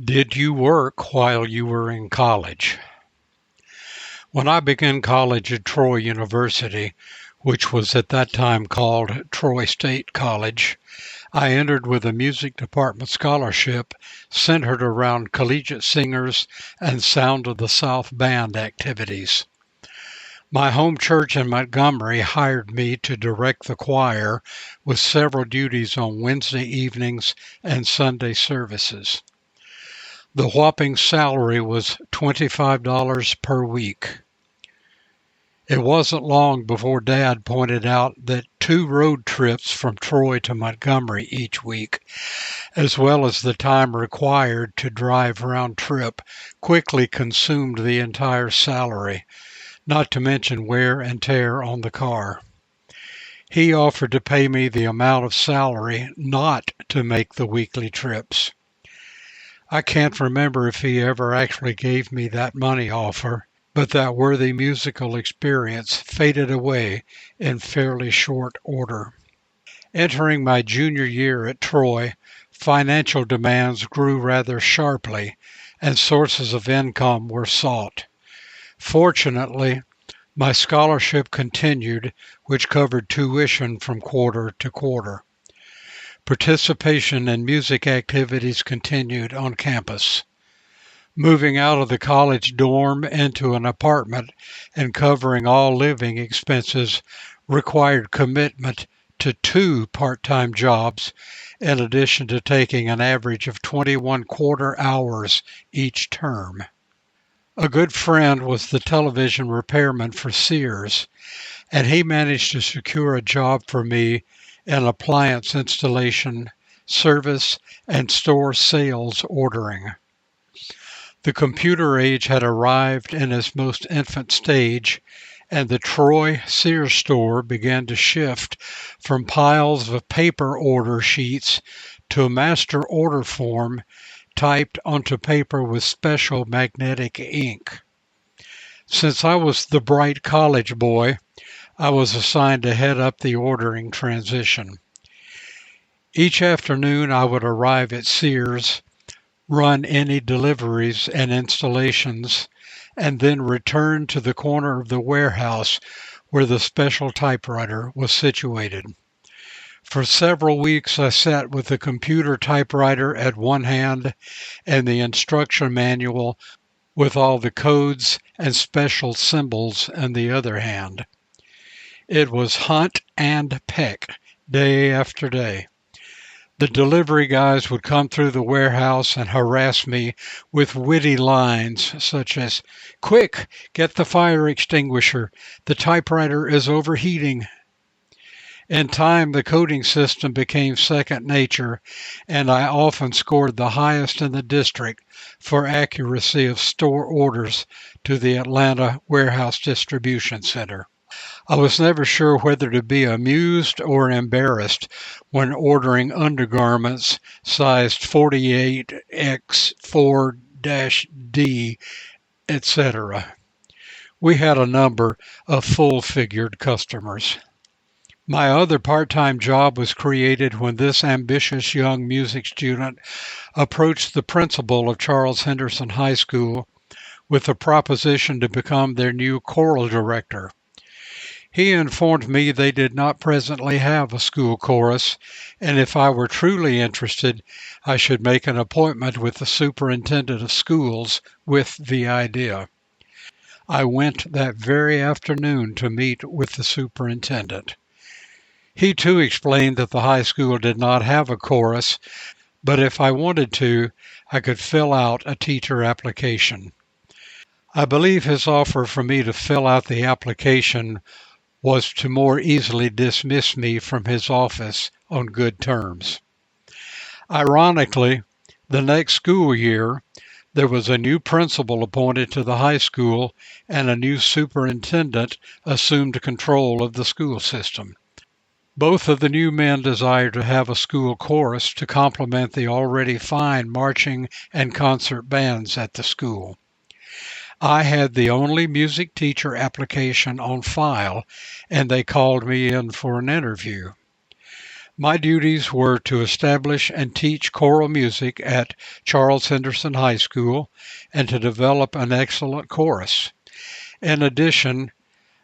Did you work while you were in college? When I began college at Troy University, which was at that time called Troy State College, I entered with a music department scholarship centered around collegiate singers and Sound of the South band activities. My home church in Montgomery hired me to direct the choir with several duties on Wednesday evenings and Sunday services. The whopping salary was $25 per week. It wasn't long before Dad pointed out that 2 road trips from Troy to Montgomery each week, as well as the time required to drive round trip, quickly consumed the entire salary, not to mention wear and tear on the car. He offered to pay me the amount of salary not to make the weekly trips. I can't remember if he ever actually gave me that money offer, but that worthy musical experience faded away in fairly short order. Entering my junior year at Troy, financial demands grew rather sharply, and sources of income were sought. Fortunately, my scholarship continued, which covered tuition from quarter to quarter. Participation in music activities continued on campus. Moving out of the college dorm into an apartment and covering all living expenses required commitment to 2 part-time jobs, in addition to taking an average of 21 quarter hours each term. A good friend was the television repairman for Sears, and he managed to secure a job for me in appliance installation, service, and store sales ordering. The computer age had arrived in its most infant stage, and the Troy Sears store began to shift from piles of paper order sheets to a master order form typed onto paper with special magnetic ink. Since I was the bright college boy, I was assigned to head up the ordering transition. Each afternoon I would arrive at Sears, run any deliveries and installations, and then return to the corner of the warehouse where the special typewriter was situated. For several weeks I sat with the computer typewriter at one hand and the instruction manual with all the codes and special symbols in the other hand. It was hunt and peck day after day. The delivery guys would come through the warehouse and harass me with witty lines such as, "Quick, get the fire extinguisher. The typewriter is overheating." In time, the coding system became second nature, and I often scored the highest in the district for accuracy of store orders to the Atlanta Warehouse Distribution Center. I was never sure whether to be amused or embarrassed when ordering undergarments sized 48x4-D, etc. We had a number of full-figured customers. My other part-time job was created when this ambitious young music student approached the principal of Charles Henderson High School with a proposition to become their new choral director. He informed me they did not presently have a school chorus, and if I were truly interested, I should make an appointment with the superintendent of schools with the idea. I went that very afternoon to meet with the superintendent. He too explained that the high school did not have a chorus, but if I wanted to, I could fill out a teacher application. I believe his offer for me to fill out the application was to more easily dismiss me from his office on good terms. Ironically, the next school year, there was a new principal appointed to the high school and a new superintendent assumed control of the school system. Both of the new men desired to have a school chorus to complement the already fine marching and concert bands at the school. I had the only music teacher application on file, and they called me in for an interview. My duties were to establish and teach choral music at Charles Henderson High School and to develop an excellent chorus. In addition,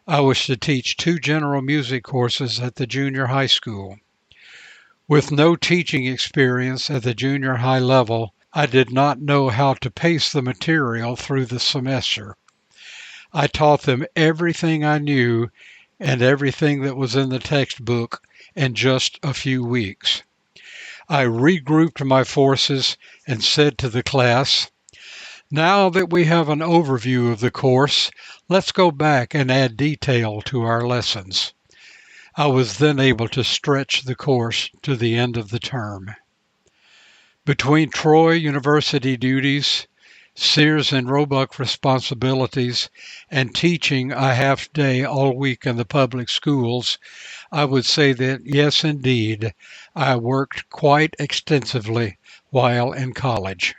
I was to teach 2 general music courses at the junior high school. With no teaching experience at the junior high level, I did not know how to pace the material through the semester. I taught them everything I knew and everything that was in the textbook in just a few weeks. I regrouped my forces and said to the class, "Now that we have an overview of the course, let's go back and add detail to our lessons." I was then able to stretch the course to the end of the term. Between Troy University duties, Sears and Roebuck responsibilities, and teaching a half day all week in the public schools, I would say that yes, indeed, I worked quite extensively while in college.